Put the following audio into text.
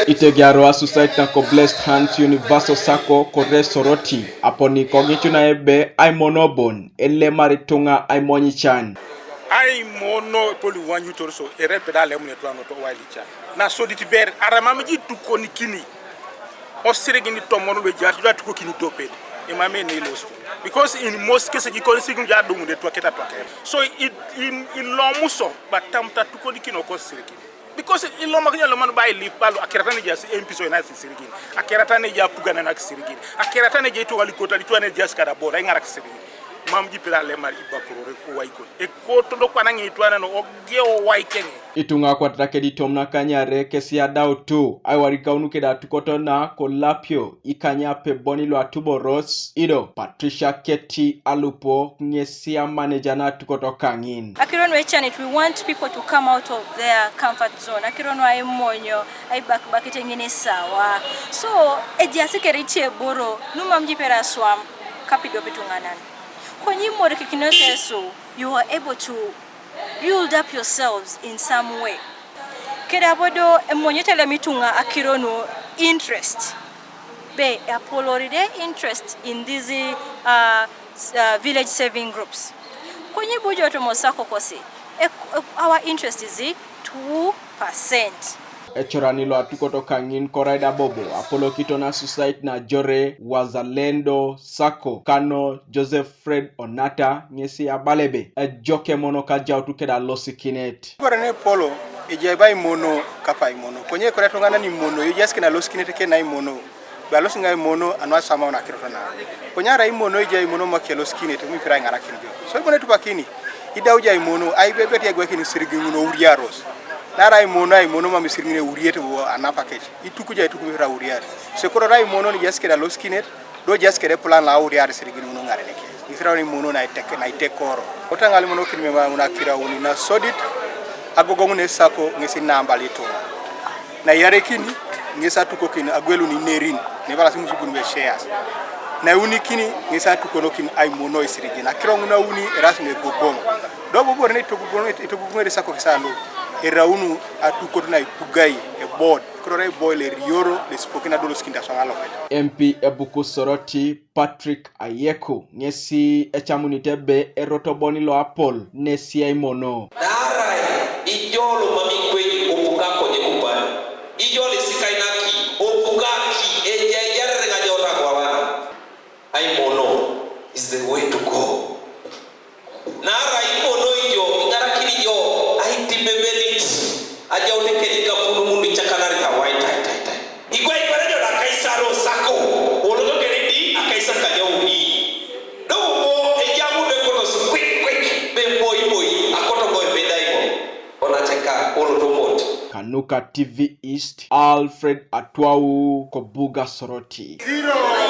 Itegiaroa society na ko blessed hands universal sako kore soroti aponi kogituna ebe Aimono bon elle maritunga Aimonyi chan. Aimono poli wanyu torso erepeda le mune twano to wali chan. Na so ditiber aramamji tukoni kini. Osirigini tomono be jatu da tukoni tope. Imame ne lost. Because in most cases you can see ya do munde twaketa twaketa. So in lomuso batamta tukoni kino ko sirigini. Because in Lomakanya Loman by Lip Palo, Akeratani just MPso and Sirigin, Akeratani Yapugana Sirigin, Akeratani to Alicota, Lituania just got a board, and Sirigin. Mamji Pila Lema Ibakuro, Waiko, a quote to look on Ituan or Geo Waiken. Itunga kwa trakedi tomna kanyare kesia dao tu. Aiwarika unukeda tukotona kolapio. Ikanya pe bonilo atubo Ross. Ido, Patricia Keti Alupo. Nyesia manejana tukoto kangin. Akironwa Echanit, we want people to come out of their comfort zone. Akironwa Aimonyo, Aibakite ngine sawa. So, Ejiasike riche boro. Numa mjipera swam. Kapido petunganan. Kwenye mwore kikinoteso, you are able to build up yourselves in some way. Kedabodo emonyetele mitunga akirono interest. Be apoloride interest in these village saving groups. Kwenye bujo tomosako kosi, our interest is 2%. Echoranilo atukoto kangin koraida bobo. Apollo Kitona Society na Jore Wazalendo Sako Kano Joseph Fred Onata Nyesi Abalebe Ejoke mono kaja utukeda losi kinet. Korane polo ejeba Aimono kapa Aimono. Kwenye koreto ngana ni mono yejaski na losi kinet ke na Aimono. Ba losi nga Aimono anwa sama na kirotona. Kwenye ra Aimono eja Aimono make losi kinet mi pira ngara kinjo. So kone tupakini ida uja Aimono aibebe ya gweki ni sirigino uriaros. Nara Aimono mami sirigine uriete wo anapakage. Itukuja itukubira uriare. Sekoro ra Aimono ni jaski na losi kinet do jaski de plan la uriare sirigino ngare neke. Nisira Aimono na itekoro. Otanga Aimono kinimema unakira uni na sodit agogongu ne sako ngesi namba lito na yarekini ngesa tuko kin agwelu ni nerin ne bala simu sugunu be shares na unikini ngesa tuko nokin Aimono isirigina kirongu na uni erasme gogong dobo bor ne to gogong sako kisalo eraunu atuko na ipugai e board krore boile rioro de spokina dolos kinda sangalo MP Ebuku Soroti Patrick Ayeko ngesi echamunitebe erotoboni lo Apol nesi Aimono ijolo mamikweni opuka kwenye kubani ijole sikainaki opukaki ejayare ngajora kwa wana Aimono is the way to go nara Aimono ijo ngarakini jo aitibebelit aja utekelika punu mundu chakanari kawai tai igwa iparejo na kaisaro sako olodo keledi akaisa kaja uni dogo ejamu de kono quick be boy akoto boy bedaigo onacheka olodomot Kanuka TV East Alfred Atwau Kobuga Soroti 0